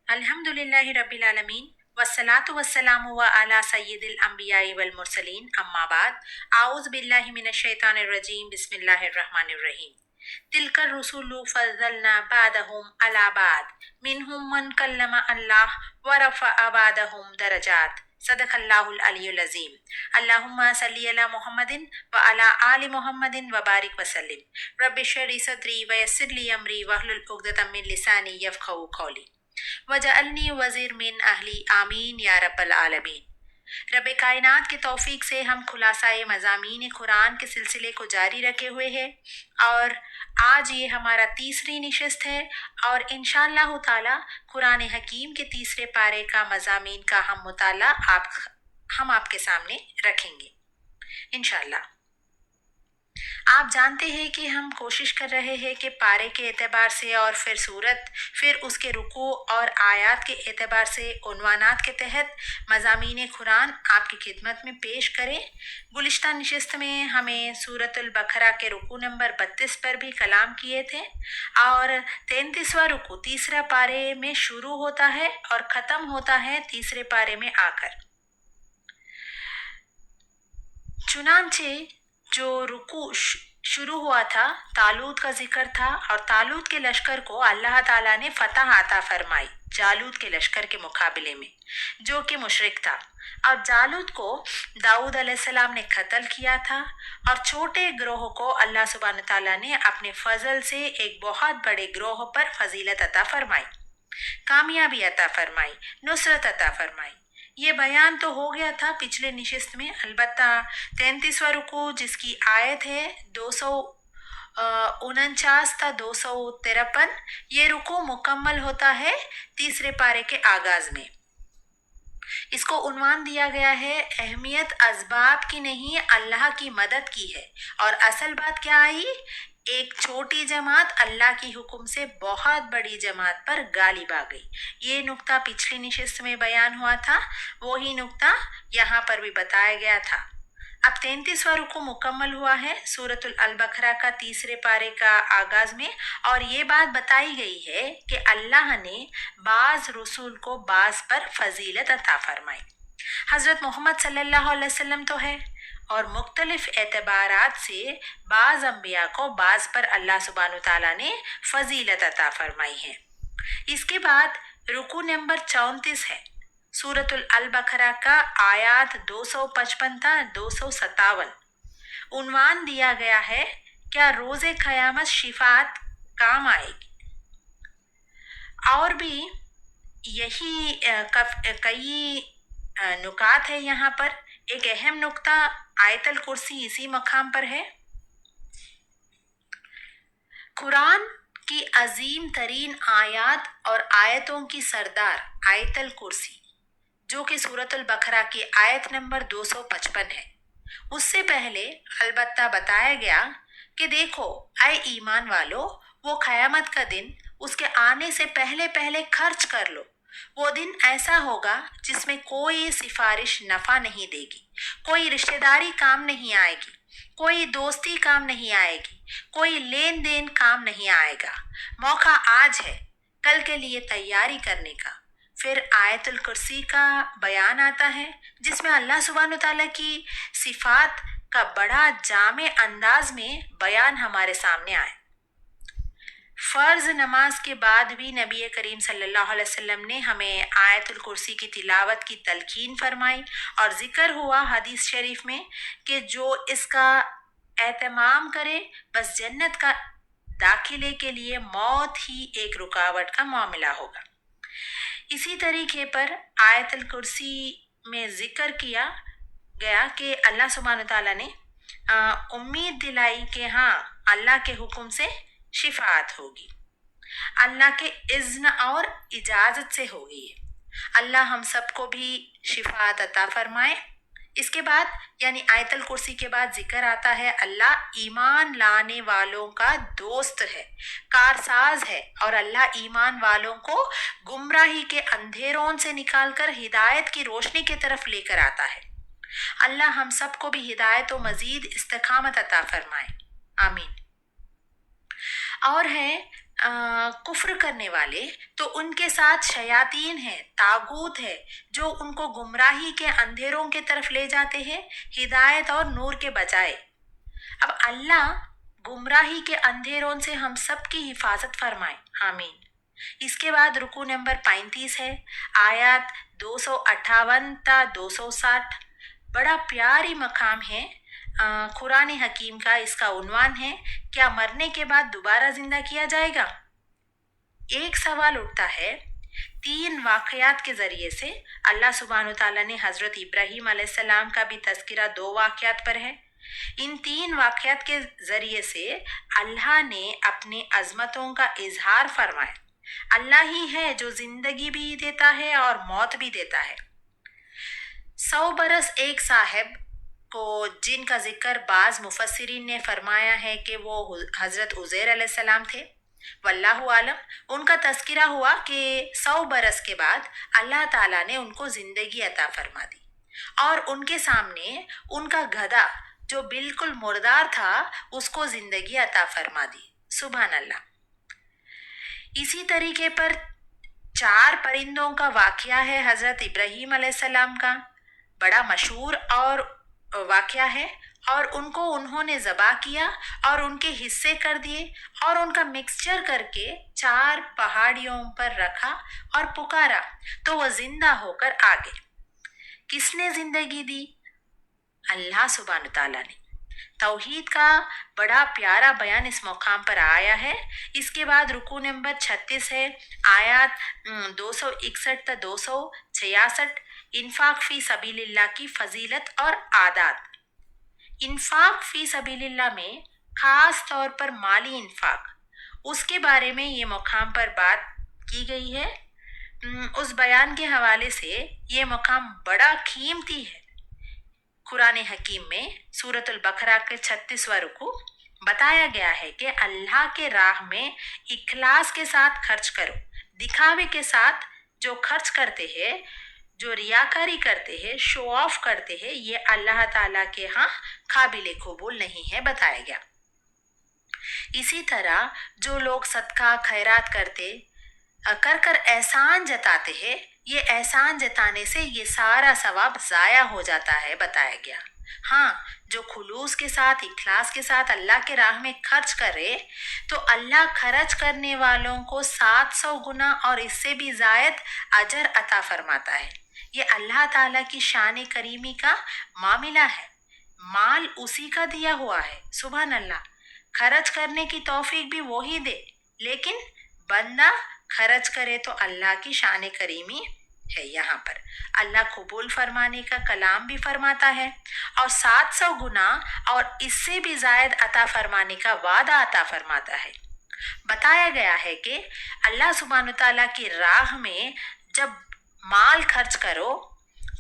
अल्हम्दुलिल्लाहि रब्बिल आलमीन वस्सलातु वस्सलामु अला सय्यिदिल अंबियाइ वल मुरसलीन अम्मा बाद आऊज़ु बिल्लाहि मिनश शैतानिर रजीम बिस्मिल्लाहिर रहमानिर रहीम तिलकर रुसुलु फज़लना बादहुम अला बाद मिनहुम मन कल्लमा अल्लाह व रफ़अ बादहुम दरजात सदक़ल्लाहुल अलियुल अज़ीम अल्लाहुम्मा सल्लि अला मुहम्मदिन व अला आलि मुहम्मदिन व बारिक वसल्लिम रब्बि इश्रह सदरी व यस्सिर ली अमरी वहलुल उक़दतम मिन लिसानी यफ़क़हू क़ौली वजअलनी वज़ीर मिन अहली आमीन या रब्बल आलमीन। रब कायनात के तौफीक से हम खुलासाए मज़ामीन कुरान के सिलसिले को जारी रखे हुए हैं और आज ये हमारा तीसरी निशस्त है और इंशाअल्लाह ताला कुरान हकीम के तीसरे पारे का मज़ामीन का हम मुताला हम आपके सामने रखेंगे इंशाअल्लाह। आप जानते हैं कि हम कोशिश कर रहे हैं कि पारे के एतबार से और फिर सूरत फिर उसके रुकू और आयात के एतबार से उन्वानात के तहत मज़ामीन कुरान आपकी खिदमत में पेश करें। गुलिश्ता नशिस्त में हमें सूरतुल बकरा के रुकू नंबर 32 पर भी कलाम किए थे और 33वां रुकू तीसरा पारे में शुरू होता है और ख़त्म होता है तीसरे पारे में आकर। चुनांचे जो रुकू शुरू हुआ था तालूत का जिक्र था और तालूत के लश्कर को अल्लाह ताला ने फतह अता फरमाई जालूत के लश्कर के मुकाबले में जो कि मुशरिक था और जालूत को दाऊद अलैहिस्सलाम ने कत्ल किया था और छोटे ग्रोह को अल्लाह सुब्हान ताला ने अपने फजल से एक बहुत बड़े ग्रोह पर फजीलत अता फरमाई, कामयाबी अता फरमाई, नुसरत अता फरमाई। ये बयान तो हो गया था पिछले निशिस्त में, अलबत्ता 33वां रुकू जिसकी आयत है 249 था 253, ये रुकू मुकम्मल होता है तीसरे पारे के आगाज में। इसको उन्वान दिया गया है अहमियत असबाब की नहीं अल्लाह की मदद की है और असल बात क्या आई, एक छोटी जमात अल्लाह की हुक्म से बहुत बड़ी जमात पर गालिब आ गई। ये नुक्ता पिछली निशिस्त में बयान हुआ था, वही नुक्ता यहाँ पर भी बताया गया था। अब 33वां रुकू मुकम्मल हुआ है सूरतुल अल बकरा का तीसरे पारे का आगाज में और ये बात बताई गई है कि अल्लाह ने बाज रसूल को बाज पर फजीलत अता फरमाई। हजरत मोहम्मद सल्लल्लाहु अलैहि वसल्लम तो है और मुख्तलिफ एतबारात से बाज अम्बिया को बाज पर अल्लाह सुब्हानहू तआला ने फजीलत अता फरमाई है। इसके बाद रुकू नंबर 34 है सूरतुल अल बकरा का आयात 255 था 257। उन्वान दिया गया है क्या रोजे क़यामत शिफात काम आएगी। और भी यही कई नुकात है यहाँ पर। एक अहम नुक्ता आयतल कुर्सी इसी मकाम पर है। कुरान की अजीम तरीन आयात और आयतों की सरदार आयतल कुर्सी जो कि सूरतुल बकरा की आयत नंबर 255 है, उससे पहले अलबत्ता बताया गया कि देखो ऐ ईमान वालो, वो क़यामत का दिन उसके आने से पहले पहले खर्च कर लो। वो दिन ऐसा होगा जिसमें कोई सिफारिश नफा नहीं देगी, कोई रिश्तेदारी काम नहीं आएगी, कोई दोस्ती काम नहीं आएगी, कोई लेन देन काम नहीं आएगा। मौका आज है कल के लिए तैयारी करने का। फिर आयतुल कुर्सी का बयान आता है जिसमें अल्लाह सुब्हानहू तआला की सिफात का बड़ा जामे अंदाज में बयान हमारे सामने आए। फ़र्ज नमाज के बाद भी नबी करीम सल्लल्लाहु अलैहि वसल्लम ने हमें आयतुल कुर्सी की तिलावत की तलकीन फरमाई और जिक्र हुआ हदीस शरीफ में कि जो इसका एहतमाम करे बस जन्नत का दाखिले के लिए मौत ही एक रुकावट का मामला होगा। इसी तरीके पर आयतुल कुर्सी में जिक्र किया गया कि अल्लाह सुब्हानहू तआला ने उम्मीद दिलाई कि हाँ अल्लाह के हुक्म से शिफात होगी, अल्लाह के इज़्न और इजाज़त से होगी। अल्लाह हम सबको भी शिफात अता फरमाए। इसके बाद यानी आयतल कुर्सी के बाद जिक्र आता है अल्लाह ईमान लाने वालों का दोस्त है, कारसाज है और अल्लाह ईमान वालों को गुमराही के अंधेरों से निकालकर हिदायत की रोशनी की तरफ लेकर आता है। अल्लाह हम सबको भी हिदायत और मजीद इस्तिकामत अता फरमाए, आमीन। और है कुफ्र करने वाले, तो उनके साथ शयातीन है, तागूत है, जो उनको गुमराही के अंधेरों के तरफ ले जाते हैं हिदायत और नूर के बजाय। अब अल्लाह गुमराही के अंधेरों से हम सब की हिफाजत फरमाए, आमीन। इसके बाद रुकू नंबर 35 है, आयत 258 ता 260। बड़ा प्यारी मकाम है कुरान हकीम का। इसका उन्वान है, क्या मरने के बाद दोबारा जिंदा किया जाएगा? एक सवाल उठता है। 3 वाकयात के जरिए से अल्लाह सुब्हान ताला ने हजरत इब्राहीम अलैहिस्सलाम का भी तस्करा 2 वाकयात पर है। इन 3 वाकयात के जरिए से अल्लाह ने अपने अजमतों का इजहार फरमाया। अल्लाह ही है जो जिंदगी भी देता है और मौत भी देता है। 100 बरस एक साहब को जिनका जिक्र बाज मुफस्सिरीन ने फरमाया है कि वो हजरत उज़ैर अलैहिस्सलाम थे, वल्लाहु आलम। उनका तस्करा हुआ कि 100 बरस के बाद अल्लाह ताला ने उनको जिंदगी अता फरमा दी और उनके सामने उनका गधा जो बिल्कुल मुर्दार था उसको जिंदगी अता फरमा दी। सुभान अल्लाह। इसी तरीके पर 4 परिंदों का वाकया है हजरत इब्राहीम अलैहिस्सलाम का, बड़ा मशहूर और वाकया है। और उनको उन्होंने ज़बा किया और उनके हिस्से कर दिए और उनका मिक्सचर करके 4 पहाड़ियों पर रखा और पुकारा तो वह जिंदा होकर आ गए। किसने जिंदगी दी? अल्लाह सुब्हान ताला ने। तौहीद का बड़ा प्यारा बयान इस मकाम पर आया है। इसके बाद रुकू नंबर 36 है, आयत 261 ता 266, इन्फाक फी सबीलिल्लाह की फजीलत और आदात। इन्फाक फी सबीलिल्लाह में खास तौर पर माली इन्फाक, उसके बारे में ये मकाम पर बात की गई है। उस बयान के हवाले से ये मकाम बड़ा कीमती है। कुरान हकीम में सूरतुल बकरा के 36वां रुकू बताया गया है कि अल्लाह के राह में इखलास के साथ खर्च करो। दिखावे के साथ जो खर्च करते हैं, जो रियाकारी करते हैं, शो ऑफ करते हैं, ये अल्लाह ताला के यहाँ काबिल कबूल नहीं है, बताया गया। इसी तरह जो लोग सदका खैरात करते कर एहसान जताते हैं, ये एहसान जताने से ये सारा सवाब जाया हो जाता है, बताया गया। हाँ, जो खुलूस के साथ इखलास के साथ अल्लाह के राह में खर्च करे तो अल्लाह खर्च करने वालों को 700 गुना और इससे भी जायद अजर अता फरमाता है। ये अल्लाह ताला की शान करीमी का मामला है। माल उसी का दिया हुआ है, सुभान अल्लाह। खर्च करने की तौफीक भी वही दे, लेकिन बंदा खर्च करे तो अल्लाह की शान करीमी है। यहाँ पर अल्लाह कबूल फरमाने का कलाम भी फरमाता है और 700 गुना और इससे भी जायद अता फरमाने का वादा अता फरमाता है। बताया गया है कि अल्लाह सुब्हान ताला की राह में जब माल खर्च करो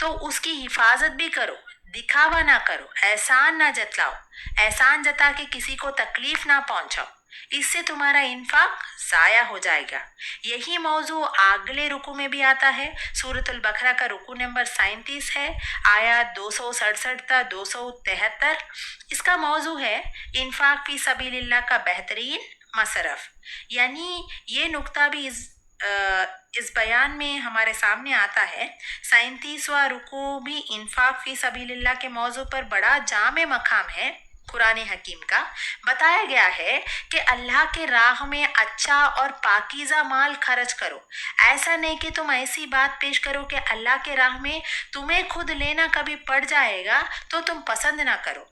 तो उसकी हिफाजत भी करो, दिखावा ना करो, एहसान ना जतलाओ, एहसान जता के किसी को तकलीफ ना पहुंचाओ, इससे तुम्हारा इन्फाक जाया हो जाएगा। यही मौजू अगले रुकू में भी आता है। सूरतुल बकरा का रुकू नंबर 37 है, आयत 267 ता 273। इसका मौजू है इन्फाक फी सबीलिल्लाह का बेहतरीन मसरफ। यानी ये नुक्ता भी इस बयान में हमारे सामने आता है। 37वां रुकू भी इन्फाक फी सबीलिल्लाह के मौजू पर बड़ा जामे मकाम है कुरान हकीम का। बताया गया है कि अल्लाह के राह में अच्छा और पाकीज़ा माल खर्च करो। ऐसा नहीं कि तुम ऐसी बात पेश करो कि अल्लाह के राह में तुम्हें खुद लेना कभी पड़ जाएगा तो तुम पसंद ना करो।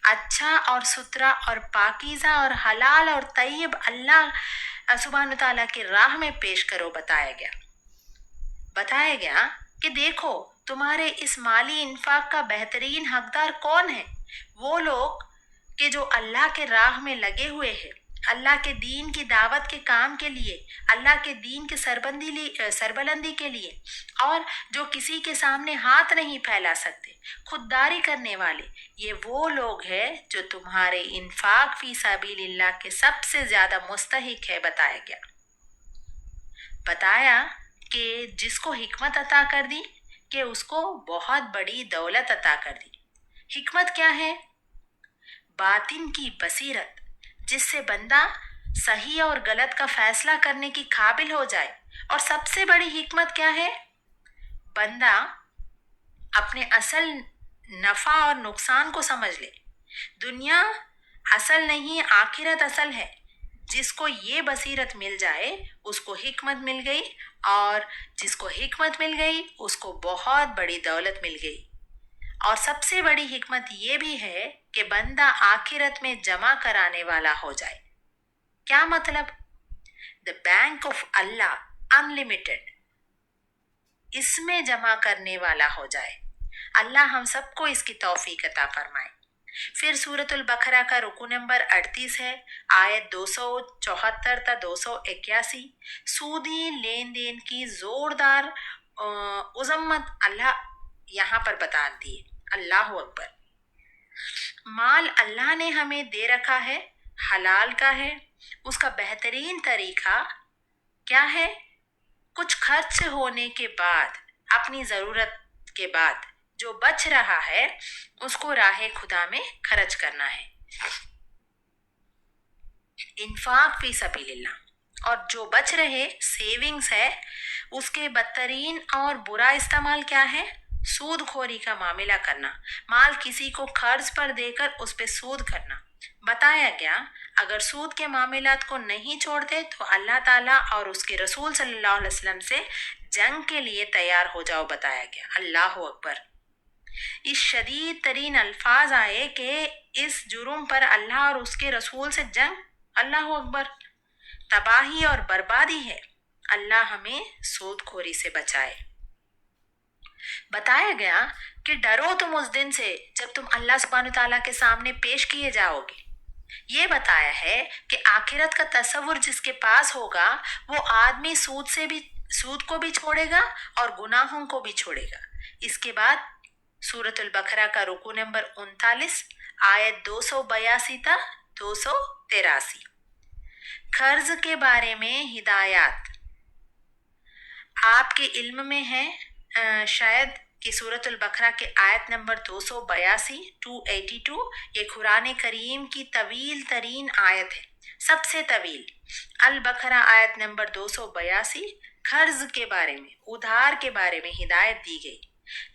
अच्छा और सुथरा और पाकीज़ा और हलाल और तय्यब अल्लाह सुब्हान ताला की राह में पेश करो, बताया गया कि देखो तुम्हारे इस माली इन्फाक का बेहतरीन हकदार कौन है? वो लोग कि जो अल्लाह के राह में लगे हुए हैं, अल्लाह के दीन की दावत के काम के लिए, अल्लाह के दीन के सरबलंदी के लिए, और जो किसी के सामने हाथ नहीं फैला सकते, खुददारी करने वाले, ये वो लोग हैं जो तुम्हारे इन्फाक फी सबीलिल्लाह के सबसे ज्यादा मुस्तहिक है, बताया गया। बताया कि जिसको हिकमत अता कर दी कि उसको बहुत बड़ी दौलत अता कर दी। हिकमत क्या है? बातिन की बसीरत, जिससे बंदा सही और गलत का फैसला करने की काबिल हो जाए। और सबसे बड़ी हिकमत क्या है? बंदा अपने असल नफा और नुकसान को समझ ले। दुनिया असल नहीं, आखिरत असल है। जिसको ये बसीरत मिल जाए उसको हिकमत मिल गई, और जिसको हिकमत मिल गई उसको बहुत बड़ी दौलत मिल गई। और सबसे बड़ी हिकमत ये भी है कि बंदा आखिरत में जमा कराने वाला हो जाए। क्या मतलब? The bank of Allah unlimited, इसमें जमा करने वाला हो जाए। अल्लाह हम सबको इसकी तौफीक अता फरमाए। फिर सूरतुल बकरा का रुकू नंबर 38 है, आयत 274 था 281। सूदी लेन देन की जोरदार उजम्मत अल्लाह यहाँ पर बता दी। अल्लाह अकबर। माल अल्लाह ने हमें दे रखा है, हलाल का है। उसका बेहतरीन तरीका क्या है? कुछ खर्च होने के बाद, अपनी जरूरत के बाद जो बच रहा है उसको राह खुदा में खर्च करना है, इन्फाक फी सबीलिल्लाह। और जो बच रहे सेविंग्स है, उसके बदतरीन और बुरा इस्तेमाल क्या है? सूदखोरी का मामला करना, माल किसी को कर्ज पर देकर उस पे सूद करना। बताया गया अगर सूद के मामलात को नहीं छोड़ते तो अल्लाह ताला और उसके रसूल सल्लल्लाहु अलैहि वसल्लम से जंग के लिए तैयार हो जाओ, बताया गया। अल्लाह अकबर। इस शदीद तरीन अल्फाज आए कि इस जुर्म पर अल्लाह और उसके रसूल से जंग। अल्लाह अकबर। तबाही और बर्बादी है। अल्लाह हमें सूदखोरी से बचाए। बताया गया कि डरो तुम उस दिन से जब तुम अल्लाह सुब्हानो ताला के सामने पेश किए जाओगे। ये बताया है कि आखिरत का तसव्वुर जिसके पास होगा वो आदमी सूद को भी छोड़ेगा और गुनाहों को भी छोड़ेगा। इसके बाद सूरतुल बकरा का रुकू नंबर 39, आयत 282 था 283। कर्ज के बारे में हिदायत आपके इल्म में है शायद कि सूरतुल बकरा के आयत नंबर 282 282 ये कुरान करीम की तवील तरीन आयत है, सबसे तवील। अल बकरा आयत नंबर 282 कर्ज के बारे में, उधार के बारे में हिदायत दी गई।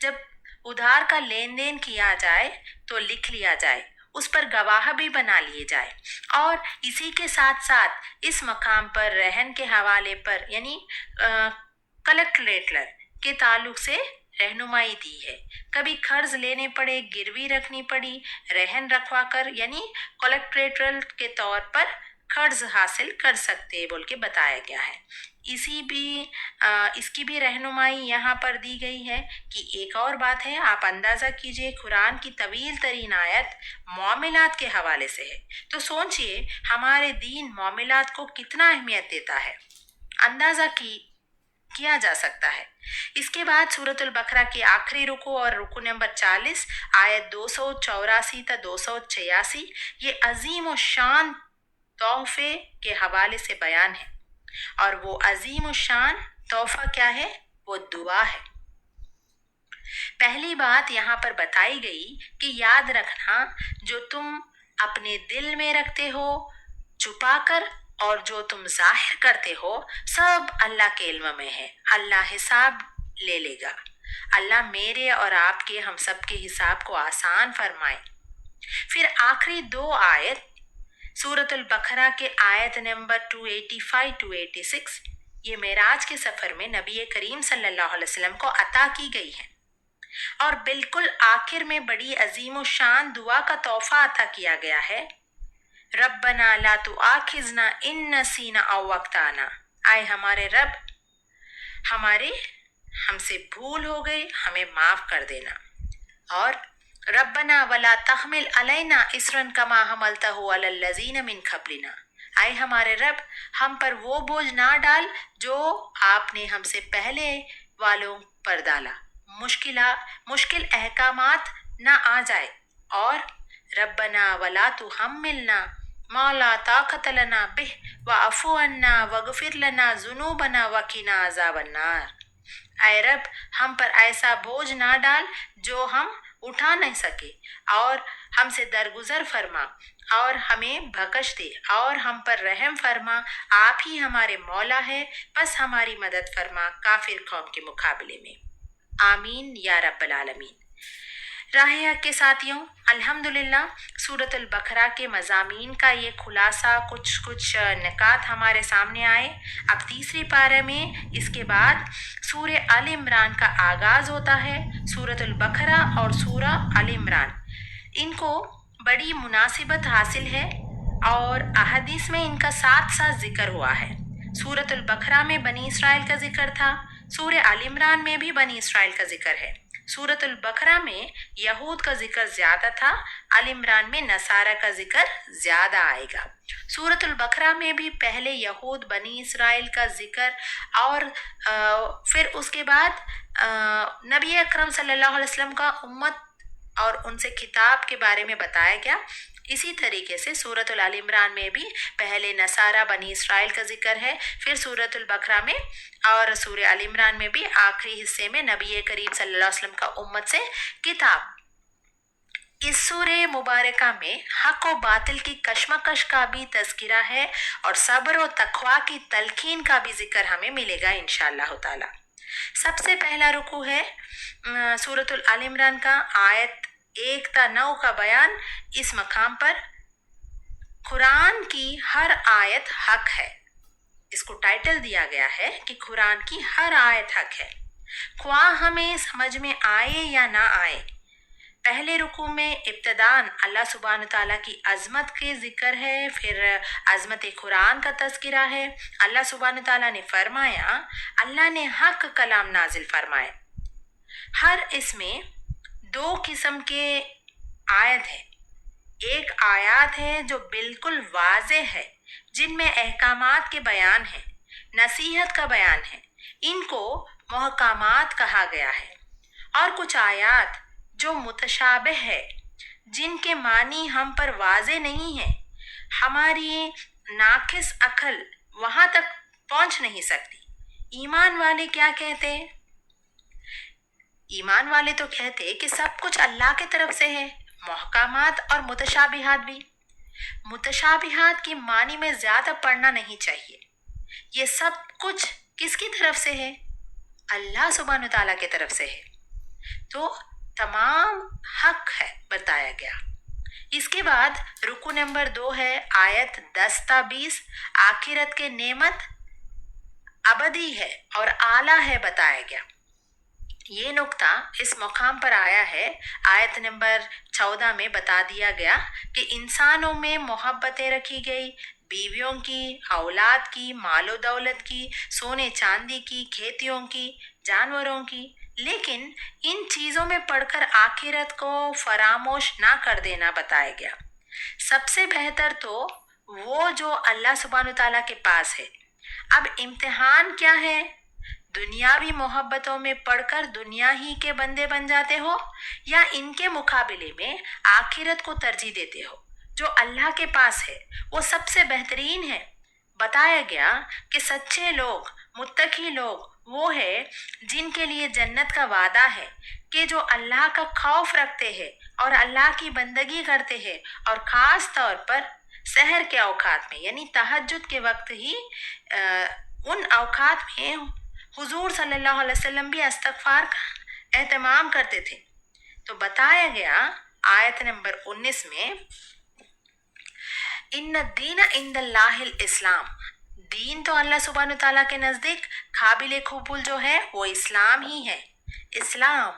जब उधार का लेन देन किया जाए तो लिख लिया जाए, उस पर गवाह भी बना लिए जाए, और इसी के साथ साथ इस मकाम पर रहन के हवाले पर यानी कलेक्टरेटर के ताल्लुक से रहनुमाई दी है। कभी कर्ज लेने पड़े, गिरवी रखनी पड़ी, रहन रखवा कर यानी कलेक्टरेटर के तौर पर कर्ज हासिल कर सकते बोल के बताया गया है। इसकी भी रहनुमाई यहाँ पर दी गई है। कि एक और बात है, आप अंदाजा कीजिए कुरान की तवील तरीन आयत मामलात के हवाले से है, तो सोचिए हमारे दीन मामलात को कितना अहमियत देता है, अंदाजा किया जा सकता है। इसके बाद सूरतुल बकरा के आखिरी रुकू और रुकू नंबर 40 आयत 284 था 286 ये अजीम और शान तोहफे के हवाले से बयान है। और वो अजीम और शान तोहफा क्या है? वो दुआ है। पहली बात यहाँ पर बताई गई कि याद रखना जो तुम अपने दिल में रखते हो छुपाकर और जो तुम जाहिर करते हो सब अल्लाह के इल्म में है। अल्लाह हिसाब ले लेगा। अल्लाह मेरे और आपके हम सब के हिसाब को आसान फरमाए। फिर आखिरी दो आयत सूरतुल बकरा के आयत नंबर 285-286 ये मेराज के सफर में नबी करीम सल्लल्लाहु अलैहि वसल्लम को अता की गई है। और बिल्कुल आखिर में बड़ी अजीम शान दुआ का तोहफा अता किया गया है। रब्बना ला तुआखिजना इन नसीना औ वक्ताना, आए हमारे रब, हमसे भूल हो गई, हमें माफ कर देना। और रब्बना वला तहमिल अलैना इसरन कमा हमलतहु अलल लजीना मिन क़ब्लिना, आए हमारे रब हम पर वो बोझ ना डाल जो आपने हमसे पहले वालों पर डाला, मुश्किल अहकामात ना आ जाए। और रब्बना वला तुहम्मिलना मा ला ताक़त लना बिह वअफ़ु अन्ना वग़फ़िर लना ज़ुनूबना वक़िना अज़ाबन्नार, ऐ रब हम पर ऐसा बोझ ना डाल जो हम उठा नहीं सके, और हमसे दरगुजर फरमा और हमें बख्श दे और हम पर रहम फरमा। आप ही हमारे मौला है, बस हमारी मदद फरमा काफिर कौम के मुकाबले में। आमीन या रब्बल आलमीन। राह हक के साथियों, अल्हम्दुलिल्लाह सूरतुल बकरा के मज़ामीन का ये खुलासा कुछ निकात हमारे सामने आए। अब तीसरी पारे में इसके बाद सूर आल इमरान का आगाज़ होता है। सूरतुल बकरा और सूरा आल इमरान इनको बड़ी मुनासिबत हासिल है और अहदीस में इनका साथ साथ जिक्र हुआ है। सूरतुल बकरा में बनी इसराइल का जिक्र था, सूर आल इमरान में भी बनी इसराइल का जिक्र है। सूरतुल बकरा में यहूद का जिक्र ज्यादा था, आल इमरान में नसारा का जिक्र ज्यादा आएगा। सूरतुल बकरा में भी पहले यहूद बनी इसराइल का जिक्र और फिर उसके बाद नबी अकरम सल्लल्लाहु अलैहि वसल्लम का उम्मत और उनसे खिताब के बारे में बताया गया। इसी तरीके से सूरतुल आल इमरान में भी पहले नसारा बनी इसराइल का जिक्र है, फिर सूरतुल बकरा में और सूरह आल इमरान में भी आखिरी हिस्से में नबी करीम सल्लल्लाहु अलैहि वसल्लम का उम्मत से किताब। इस सूरह मुबारका में हक और बातिल की कशमकश का भी तज़किरा है और सब्र और तकवा की तलकीन का भी जिक्र हमें मिलेगा इंशाअल्लाह ताला। सबसे पहला रुकू है सूरतुल आल इमरान का आयत 1 ता 9 का बयान। इस मकाम पर कुरान की हर आयत हक है, इसको टाइटल दिया गया है कि कुरान की हर आयत हक है, ख्वाह हमें समझ में आए या ना आए। पहले रुकू में इब्तदान अल्लाह सुब्हान ताला की अजमत के जिक्र है, फिर अजमत कुरान का तज़किरा है। अल्लाह सुब्हान ताला ने फरमाया, अल्लाह ने हक कलाम नाजिल फरमाए। हर इसमें 2 किस्म के आयत है। एक आयत है जो बिल्कुल वाज़े है, जिनमें अहकामात के बयान है, नसीहत का बयान है, इनको मुहकामात कहा गया है। और कुछ आयत जो मुतशाबिह है, जिनके मानी हम पर वाज़े नहीं है, हमारी नाकिस अकल वहां तक पहुंच नहीं सकती। ईमान वाले क्या कहते हैं? ईमान वाले तो कहते कि सब कुछ अल्लाह की तरफ से है, मुहकामात और मुतशाबिहात भी। मुतशाबिहात की मानी में ज्यादा पढ़ना नहीं चाहिए। ये सब कुछ किसकी तरफ से है? अल्लाह सुब्हान ताला की तरफ से है, तो तमाम हक है बताया गया। इसके बाद रुकू नंबर 2 है आयत 10 ता 20। आखिरत के नेमत अबदी है और आला है बताया गया। ये नुक्ता इस मुकाम पर आया है। आयत नंबर 14 में बता दिया गया कि इंसानों में मोहब्बतें रखी गई, बीवियों की, औलाद की, मालो दौलत की, सोने चांदी की, खेतियों की, जानवरों की, लेकिन इन चीजों में पढ़कर आखिरत को फरामोश ना कर देना बताया गया। सबसे बेहतर तो वो जो अल्लाह सुब्हान ताला के पास है। अब इम्तिहान क्या है? दुनियावी मोहब्बतों में पढ़कर दुनिया ही के बंदे बन जाते हो या इनके मुकाबले में आखिरत को तरजीह देते हो? जो अल्लाह के पास है वो सबसे बेहतरीन है। बताया गया कि सच्चे लोग, मुत्तकी लोग वो है जिनके लिए जन्नत का वादा है, कि जो अल्लाह का खौफ रखते हैं और अल्लाह की बंदगी करते हैं और ख़ास तौर पर सहर के औकात में यानी तहज्जुद के वक्त ही उन औकात में हुजूर सल्लल्लाहु अलैहि वसल्लम भी इस्तगफार का एहतमाम करते थे। तो बताया गया आयत नंबर 19 में, इन्न दीन इंदल्लाहिल इस्लाम, दीन तो अल्लाह सुब्हान ताला के नज़दीक काबिल कबूल जो है वो इस्लाम ही है। इस्लाम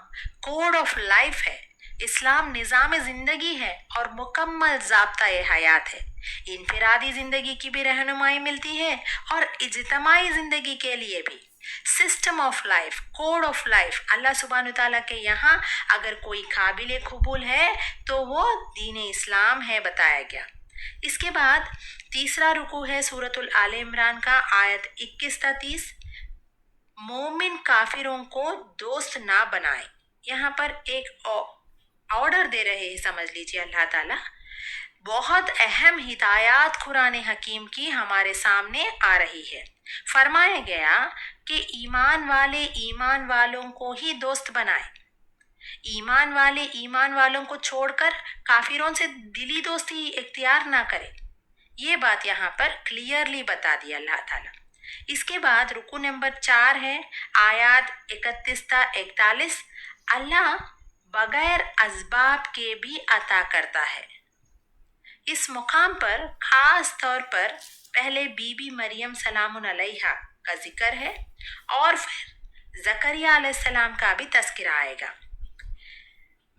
कोड ऑफ लाइफ है, इस्लाम निज़ाम ज़िंदगी है और मुकम्मल ज़ाब्ता हयात है। इनफरादी ज़िंदगी की भी रहनुमाई मिलती है और इज्तिमाई ज़िंदगी के लिए भी system of life, code of life. अल्लाह सुब्हान ताला के यहाँ अगर कोई काबिल कबूल है तो वो दीन इस्लाम है बताया गया। इसके बाद तीसरा रुकू है सूरतुल आल इमरान का आयत 21 ता 30। मोमिन काफिरों को दोस्त ना बनाए। यहाँ पर एक ऑर्डर दे रहे हैं, समझ लीजिए अल्लाह ताला। बहुत अहम हिदायत कुरान हकीम की हमारे सामने आ रही है। फरमाया गया कि ईमान वाले ईमान वालों को ही दोस्त बनाए। ईमान वाले ईमान वालों को छोड़कर काफिरों से दिली दोस्ती इख्तियार ना करें। ये बात यहाँ पर क्लियरली बता दिया अल्लाह ताला। इसके बाद रुकू नंबर 4 है, आयात 31-41। अल्लाह बगैर असबाब के भी अता करता है। इस मुकाम पर खास तौर पर पहले बीबी मरियम सलामुन अलैहा का जिक्र है और फिर जकरिया अलैहिस्सलाम का भी तस्करा आएगा।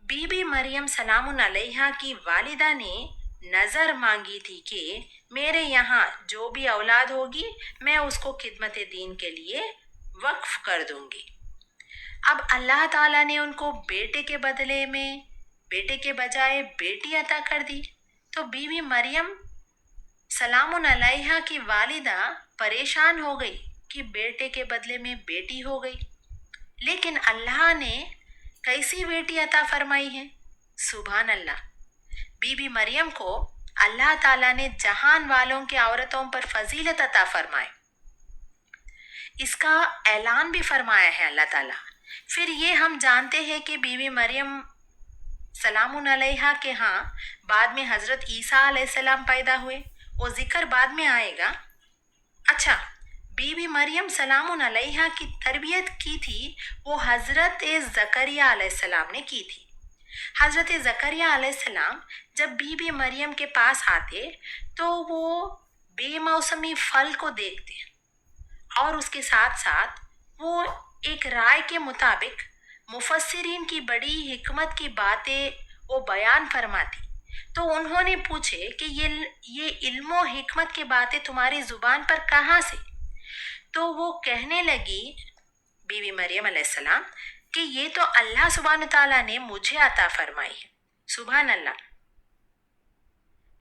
बीबी मरियम सलामुन अलैहा की वालिदा ने नजर मांगी थी कि मेरे यहाँ जो भी औलाद होगी मैं उसको खिदमत दीन के लिए वक्फ कर दूंगी। अब अल्लाह ताला ने उनको बेटे के बदले में बेटे के बजाय बेटी अता कर दी। तो बीबी मरियम सलामुन अलैहा की वालिदा परेशान हो गई कि बेटे के बदले में बेटी हो गई। लेकिन अल्लाह ने कैसी बेटी अता फरमाई है, सुभान अल्लाह। बीबी मरियम को अल्लाह ताला ने जहान वालों की औरतों पर फजीलत अता फरमाए, इसका ऐलान भी फरमाया है अल्लाह ताला। फिर ये हम जानते हैं कि बीबी मरियम सलामुन अलैहा के यहाँ बाद में हजरत ईसा अलैहिस्सलाम पैदा हुए, वो जिक्र बाद में आएगा। अच्छा, बीबी मरियम सलामुन अलैहा की तरबियत की थी वो हजरत जकरिया अलैहिस्सलाम ने की थी। हजरत जकरिया अलैहिस्सलाम जब बीबी मरियम के पास आते तो वो बेमौसमी फल को देखते और उसके साथ साथ वो एक राय के मुताबिक मुफस्सिरीन की बड़ी हिकमत की बातें वो बयान फरमाती। तो उन्होंने पूछे कि ये इल्मो हिकमत की बातें तुम्हारी जुबान पर कहाँ से? तो वो कहने लगी बीबी मरियम अलैहिस्सलाम कि ये तो अल्लाह सुब्हान ताला ने मुझे अता फरमाई है। सुभान अल्लाह।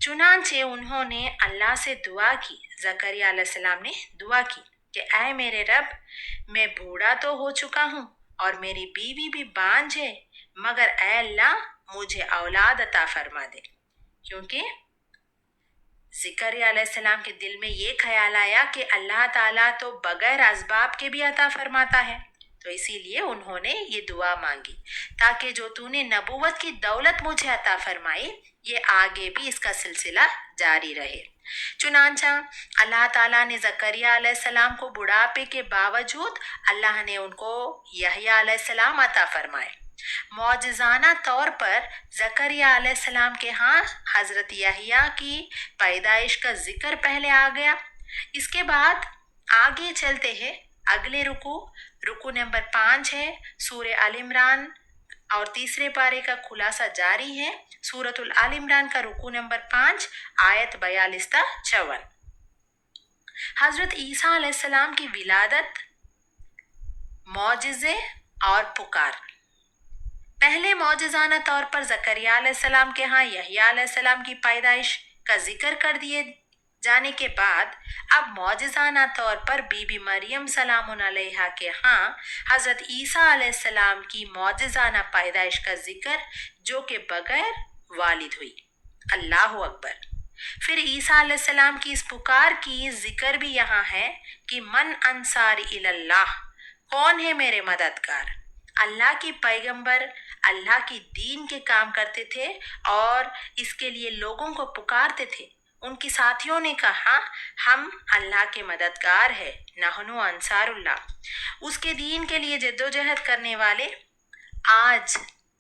चुनांचे उन्होंने अल्लाह से दुआ की, जकरिया अलैहिस्सलाम ने दुआ की कि ऐ मेरे रब, मैं बूढ़ा तो हो चुका हूँ और मेरी बीवी भी बांझ है, मगर ऐ अल्लाह मुझे औलाद अता फरमा दे। क्योंकि ज़करिया अलैहिस्सलाम के दिल में ये ख्याल आया कि अल्लाह ताला तो बगैर असबाब के भी अता फरमाता है, तो इसीलिए उन्होंने ये दुआ मांगी ताकि जो तूने नबूवत की दौलत मुझे अता फरमाई ये आगे भी इसका सिलसिला जारी रहे। चुनांचा अल्लाह ताला ने ज़करिया अलैहिस्सलाम को बुढ़ापे के बावजूद अल्लाह ने उनको यहया अलैहिस्सलाम अता फरमाए। मौजिज़ाना तौर पर ज़करिया अलैहिस्सलाम के यहाँ हजरत यहया की पैदाइश का जिक्र पहले आ गया। इसके बाद आगे चलते हैं, अगले रुकू नंबर 5 है, सूरह आल इमरान और तीसरे पारे का खुलासा जारी है। सूरतुल आल इमरान का रुकू नंबर 5 आयत 42-54। हजरत ईसा अलैहिस्सलाम की विलादत, मौजिज़े और पुकार। पहले मौजिज़ाना तौर पर ज़करिया अलैहिस्सलाम के यहाँ यहया अलैहिस्सलाम की पैदाइश का जिक्र कर दिए जाने के बाद अब मौजिज़ाना तौर पर बीबी मरियम सलामुन अलैहा के यहाँ हज़रत ईसा अलैहिस्सलाम की मौजिज़ाना पैदाइश का जिक्र जो कि बगैर वालिद हुई। अल्लाहु अकबर। फिर ईसा अलैहिस्सलाम की इस पुकार की जिक्र भी यहाँ है कि मन अंसार इल्लाह, कौन है मेरे मददगार। अल्लाह की पैगंबर अल्लाह की दीन के काम करते थे और इसके लिए लोगों को पुकारते थे। उनकी साथियों ने कहा हम अल्लाह के मददगार है, नहनु अंसारुल्लाह, उसके दीन के लिए जद्दोजहद करने वाले। आज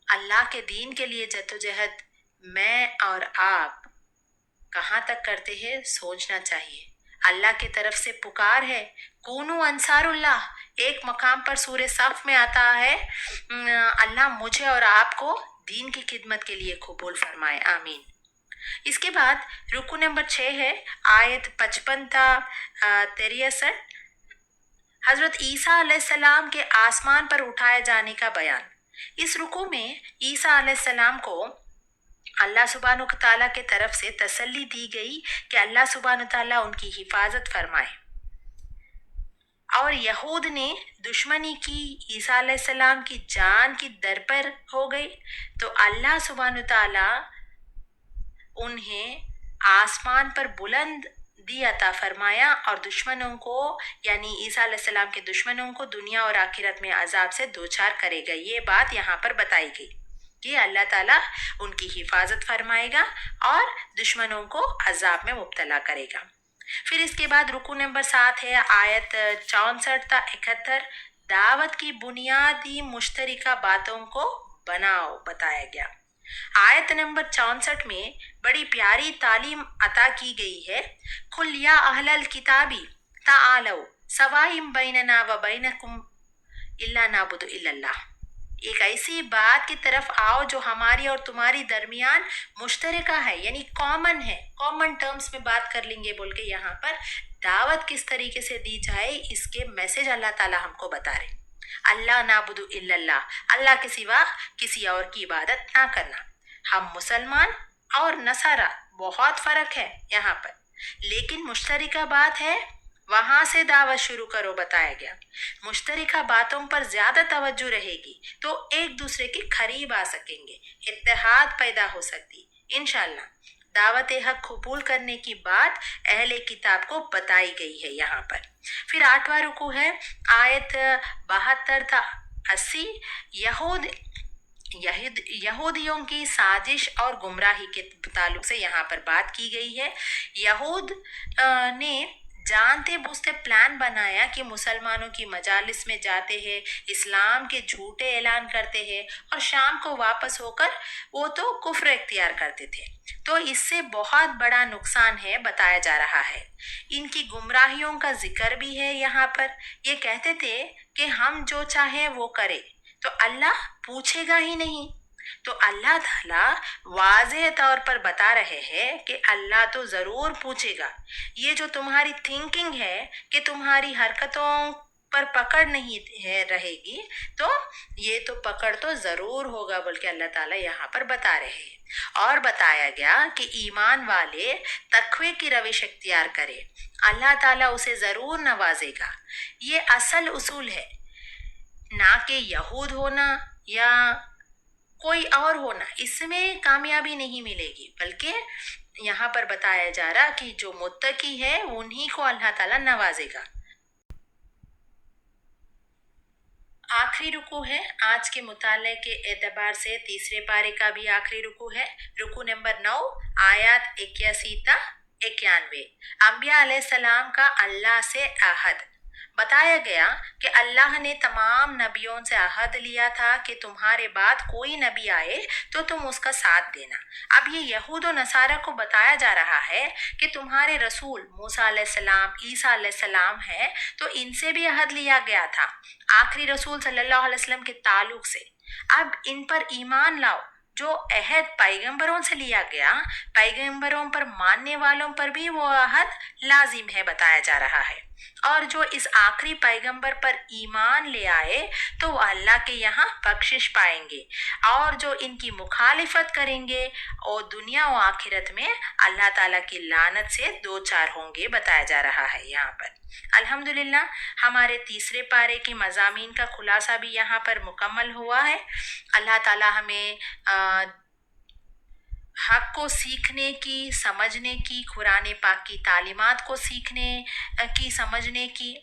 अल्लाह के दीन के लिए जद्दोजहद मैं और आप कहाँ तक करते हैं सोचना चाहिए। अल्लाह की तरफ से पुकार है, कूनू अंसारुल्लाह। एक मकाम पर सूरह सफ में आता है अल्लाह मुझे और आपको दीन की खिदमत के लिए कबूल फरमाए, आमीन। इसके बाद रुकू नंबर 6 है, आयत 55-63। हजरत ईसा अलैहिस्सलाम के आसमान पर उठाए जाने का बयान। इस रुकू में ईसा अलैहिस्सलाम को अल्लाह सुब्हानहू तआला के तरफ से तसल्ली दी गई कि अल्लाह सुब्हानहू तआला उनकी हिफाजत फरमाए। और यहूद ने दुश्मनी की, ईसा अलैहिस्सलाम की जान की दर पर हो गई, तो अल्लाह सुब्हानहू तआला उन्हें आसमान पर बुलंद दी अता फरमाया और दुश्मनों को यानी ईसा अलैहिस्सलाम के दुश्मनों को दुनिया और आखिरत में अजाब से दोचार करेगा। ये बात यहाँ पर बताई गई कि अल्लाह ताला उनकी हिफाजत फरमाएगा और दुश्मनों को अजाब में मुब्तला करेगा। फिर इसके बाद रुकू नंबर 7 है, आयत 64 था 71, दावत की बुनियादी मुश्तरिका बातों को बनाओ बताया गया। आयत नंबर 64 में बड़ी प्यारी तालीम अता की गई है। कुल या अहलल किताबी ताआलौ सवाइम बैनना व बैनकुम इल्ला नाबुदु इल्लल्लाह। एक ऐसी बात की तरफ आओ जो हमारी और तुम्हारी दरमियान मुश्तरका है, यानी कॉमन है। कॉमन टर्म्स में बात कर लेंगे बोल के यहाँ पर दावत किस तरीके से दी जाए इसके मैसेज अल्लाह ताला हमको बता रहे। अल्लाह नाबुदु इल्लल्लाह, अल्लाह के सिवा किसी और की इबादत ना करना। हम मुसलमान और नसारा बहुत फर्क है यहाँ पर, लेकिन मुश्तरका बात है, वहां से दावत शुरू करो बताया गया। मुश्तरका बातों पर ज्यादा तवज्जो रहेगी तो एक दूसरे के करीब आ सकेंगे, इत्तेहाद पैदा हो सकती इंशाल्लाह। दावत हक कबूल करने की बात अहले किताब को बताई गई है यहाँ पर। फिर 8वां रुकू है, आयत 72 था 80, यहूदियों की साजिश और गुमराही के ताल्लुक से यहाँ पर बात की गई है। यहूद ने जानते बूझते प्लान बनाया कि मुसलमानों की मजालिस में जाते हैं, इस्लाम के झूठे ऐलान करते हैं और शाम को वापस होकर वो तो कुफ्र इख्तियार करते थे। तो इससे बहुत बड़ा नुकसान है बताया जा रहा है। इनकी गुमराहियों का जिक्र भी है यहाँ पर। ये कहते थे कि हम जो चाहे वो करें तो अल्लाह पूछेगा ही नहीं। तो अल्लाह ताला वाज़ेह तौर पर बता रहे हैं कि अल्लाह तो जरूर पूछेगा। ये जो तुम्हारी थिंकिंग है कि तुम्हारी हरकतों पर पकड़ नहीं है रहेगी, तो ये तो पकड़ तो जरूर होगा बोल के अल्लाह ताला यहाँ पर बता रहे हैं। और बताया गया कि ईमान वाले तकवे की रविश इख्तियार करे, अल्लाह ताला उसे जरूर नवाजेगा। ये असल उसूल है, ना कि यहूद होना या कोई और होना इसमें कामयाबी नहीं मिलेगी, बल्कि यहाँ पर बताया जा रहा कि जो मुत्तकी है उन्हीं को अल्लाह ताला नवाजेगा। आखिरी रुकू है आज के मुताले के एतबार से तीसरे पारे का भी आखिरी रुकू है। रुकू नंबर 9 आयत 81 ता 91, अंबिया अलैहिस्सलाम का अल्लाह से अहद। बताया गया कि अल्लाह ने तमाम नबियों से अहद लिया था कि तुम्हारे बाद कोई नबी आए तो तुम उसका साथ देना। अब ये यहूद और नसारा को बताया जा रहा है कि तुम्हारे रसूल मूसा अलैहिस्सलाम, ईसा अलैहिस्सलाम है, तो इनसे भी अहद लिया गया था आखिरी रसूल सल्लल्लाहु अलैहि वसल्लम के ताल्लुक से। अब इन पर ईमान लाओ। जो अहद पैगंबरों से लिया गया, पैगंबरों पर मानने वालों पर भी वो अहद लाजिम है बताया जा रहा है। और जो इस आखिरी पैगंबर पर ईमान ले आए तो वो अल्लाह के यहाँ बख्शिश पाएंगे, और जो इनकी मुखालिफत करेंगे और दुनिया और आखिरत में अल्लाह ताला की लानत से दो चार होंगे बताया जा रहा है यहाँ पर। अल्हम्दुलिल्लाह हमारे तीसरे पारे की मज़ामीन का खुलासा भी यहाँ पर मुकम्मल हुआ है। अल्लाह ताला हमें हक को सीखने की, समझने की, कुरान पाक की तालीमात को सीखने की, समझने की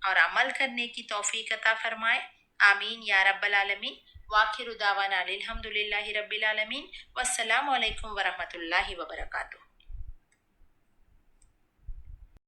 और अमल करने की तौफीक अता फरमाए। आमीन या रब्बल आलमीन। वाखिरु दावाना अल्हम्दुलिल्लाहि रब्बिल आलमीन। वस्सलामु अलैकुम वरहमतुल्लाहि वबरकातुहू।